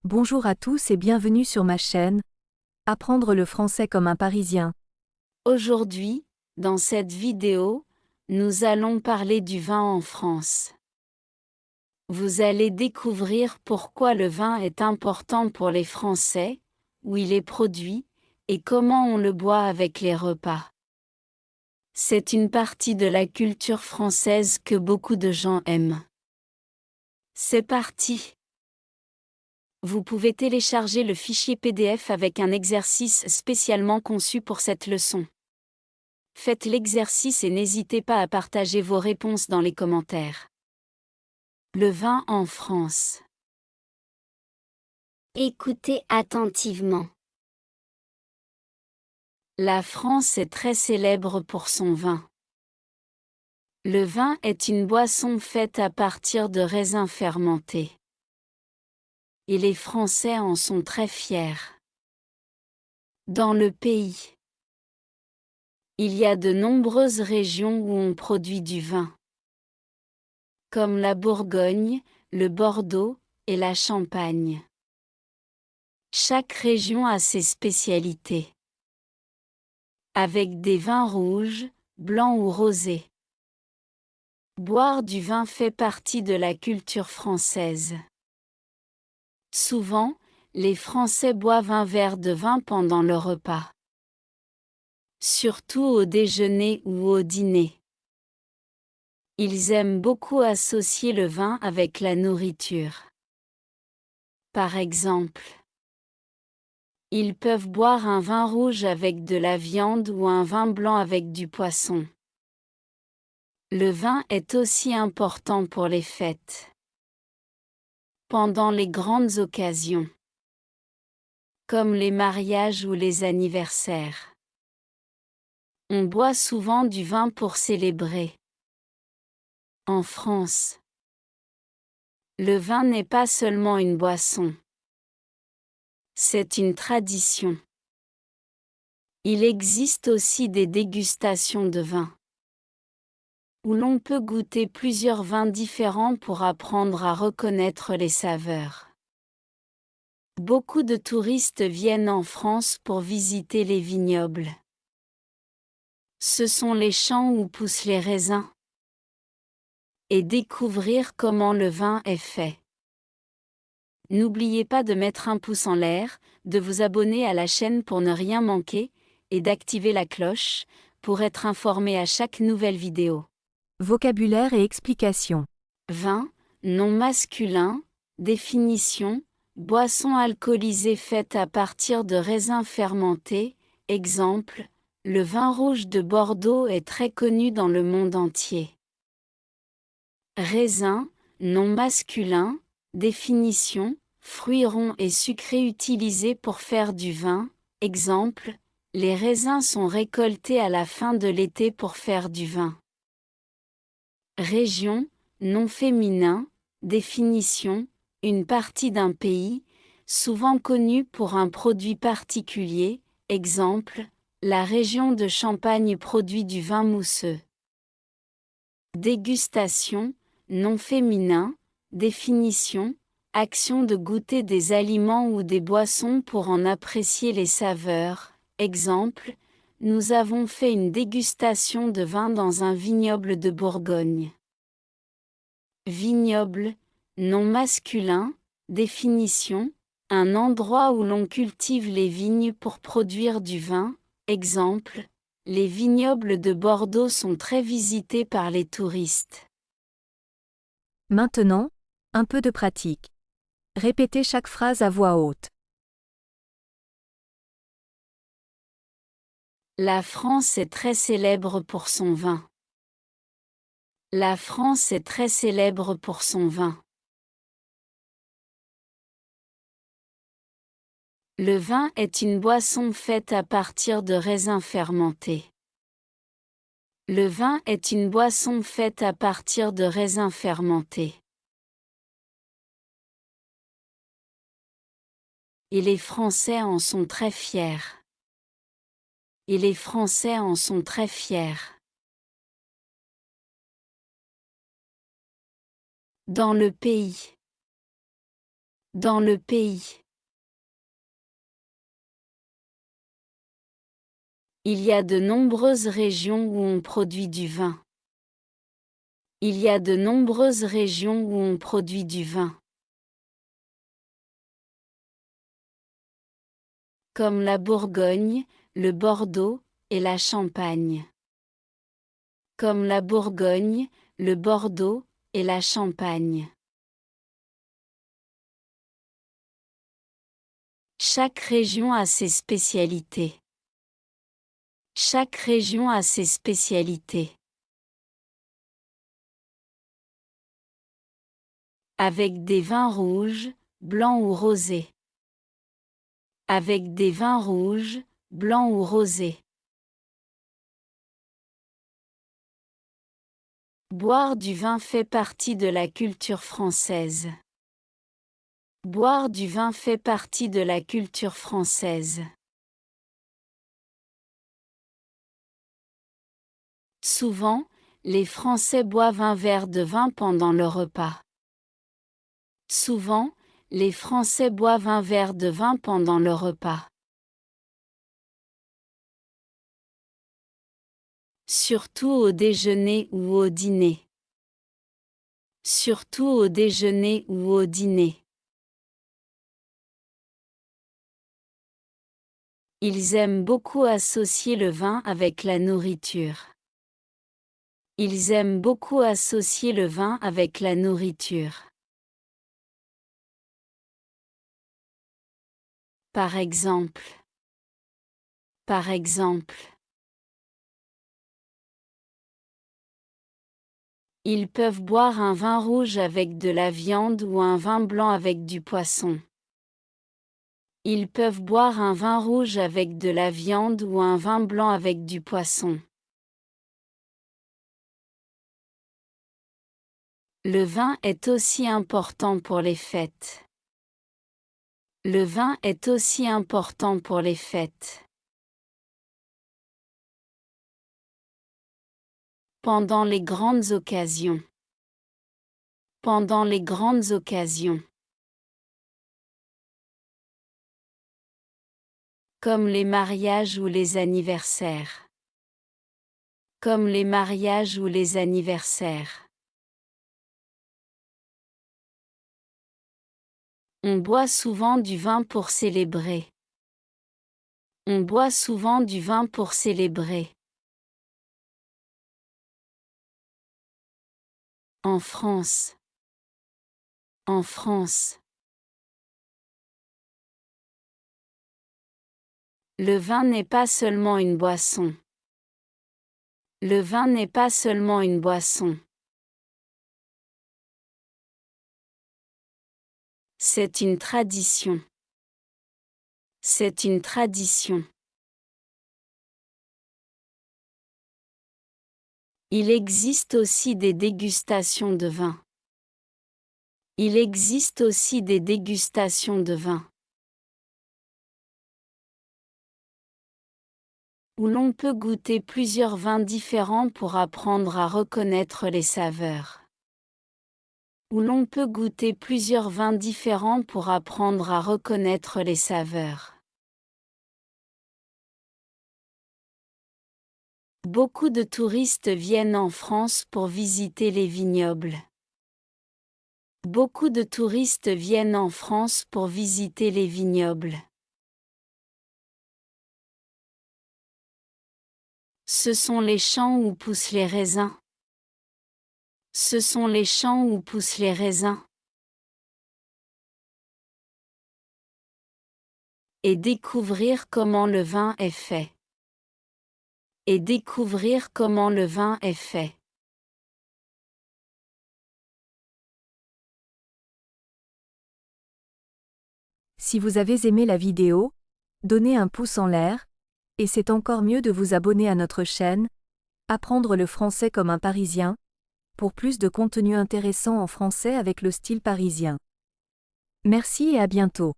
Bonjour à tous et bienvenue sur ma chaîne. Apprendre le français comme un Parisien. Aujourd'hui, dans cette vidéo, nous allons parler du vin en France. Vous allez découvrir pourquoi le vin est important pour les Français, où il est produit, et comment on le boit avec les repas. C'est une partie de la culture française que beaucoup de gens aiment. C'est parti! Vous pouvez télécharger le fichier PDF avec un exercice spécialement conçu pour cette leçon. Faites l'exercice et n'hésitez pas à partager vos réponses dans les commentaires. Le vin en France. Écoutez attentivement. La France est très célèbre pour son vin. Le vin est une boisson faite à partir de raisins fermentés. Et les Français en sont très fiers. Dans le pays, il y a de nombreuses régions où on produit du vin, comme la Bourgogne, le Bordeaux et la Champagne. Chaque région a ses spécialités, avec des vins rouges, blancs ou rosés. Boire du vin fait partie de la culture française. Souvent, les Français boivent un verre de vin pendant le repas. Surtout au déjeuner ou au dîner. Ils aiment beaucoup associer le vin avec la nourriture. Par exemple, ils peuvent boire un vin rouge avec de la viande ou un vin blanc avec du poisson. Le vin est aussi important pour les fêtes. Pendant les grandes occasions, comme les mariages ou les anniversaires. On boit souvent du vin pour célébrer. En France, le vin n'est pas seulement une boisson. C'est une tradition. Il existe aussi des dégustations de vin, où l'on peut goûter plusieurs vins différents pour apprendre à reconnaître les saveurs. Beaucoup de touristes viennent en France pour visiter les vignobles. Ce sont les champs où poussent les raisins. Et découvrir comment le vin est fait. N'oubliez pas de mettre un pouce en l'air, de vous abonner à la chaîne pour ne rien manquer, et d'activer la cloche, pour être informé à chaque nouvelle vidéo. Vocabulaire et explications. Vin, nom masculin, définition, boisson alcoolisée faite à partir de raisins fermentés, exemple, le vin rouge de Bordeaux est très connu dans le monde entier. Raisin, nom masculin, définition, fruits ronds et sucrés utilisés pour faire du vin, exemple, les raisins sont récoltés à la fin de l'été pour faire du vin. Région, nom féminin, définition, une partie d'un pays, souvent connue pour un produit particulier, exemple, la région de Champagne produit du vin mousseux. Dégustation, nom féminin, définition, action de goûter des aliments ou des boissons pour en apprécier les saveurs, exemple, nous avons fait une dégustation de vin dans un vignoble de Bourgogne. Vignoble, nom masculin, définition, un endroit où l'on cultive les vignes pour produire du vin, exemple, les vignobles de Bordeaux sont très visités par les touristes. Maintenant, un peu de pratique. Répétez chaque phrase à voix haute. La France est très célèbre pour son vin. La France est très célèbre pour son vin. Le vin est une boisson faite à partir de raisins fermentés. Le vin est une boisson faite à partir de raisins fermentés. Et les Français en sont très fiers. Et les Français en sont très fiers. Dans le pays, Dans le pays. Il y a de nombreuses régions où on produit du vin. Il y a de nombreuses régions où on produit du vin. Comme la Bourgogne, le Bordeaux et la Champagne. Comme la Bourgogne, le Bordeaux et la Champagne. Chaque région a ses spécialités. Chaque région a ses spécialités. Avec des vins rouges, blancs ou rosés. Avec des vins rouges, blancs ou rosés. Boire du vin fait partie de la culture française. Boire du vin fait partie de la culture française. Souvent, les Français boivent un verre de vin pendant le repas. Souvent, les Français boivent un verre de vin pendant le repas. Surtout au déjeuner ou au dîner. Surtout au déjeuner ou au dîner. Ils aiment beaucoup associer le vin avec la nourriture. Ils aiment beaucoup associer le vin avec la nourriture. Par exemple. Par exemple. Ils peuvent boire un vin rouge avec de la viande ou un vin blanc avec du poisson. Ils peuvent boire un vin rouge avec de la viande ou un vin blanc avec du poisson. Le vin est aussi important pour les fêtes. Le vin est aussi important pour les fêtes. Pendant les grandes occasions. Pendant les grandes occasions. Comme les mariages ou les anniversaires. Comme les mariages ou les anniversaires. On boit souvent du vin pour célébrer. On boit souvent du vin pour célébrer. En France. En France. Le vin n'est pas seulement une boisson. Le vin n'est pas seulement une boisson. C'est une tradition. C'est une tradition. Il existe aussi des dégustations de vin. Il existe aussi des dégustations de vin. Où l'on peut goûter plusieurs vins différents pour apprendre à reconnaître les saveurs. Où l'on peut goûter plusieurs vins différents pour apprendre à reconnaître les saveurs. Beaucoup de touristes viennent en France pour visiter les vignobles. Beaucoup de touristes viennent en France pour visiter les vignobles. Ce sont les champs où poussent les raisins. Ce sont les champs où poussent les raisins. Et découvrir comment le vin est fait. Et découvrir comment le vin est fait. Si vous avez aimé la vidéo, donnez un pouce en l'air, et c'est encore mieux de vous abonner à notre chaîne, Apprendre le français comme un Parisien, pour plus de contenu intéressant en français avec le style parisien. Merci et à bientôt.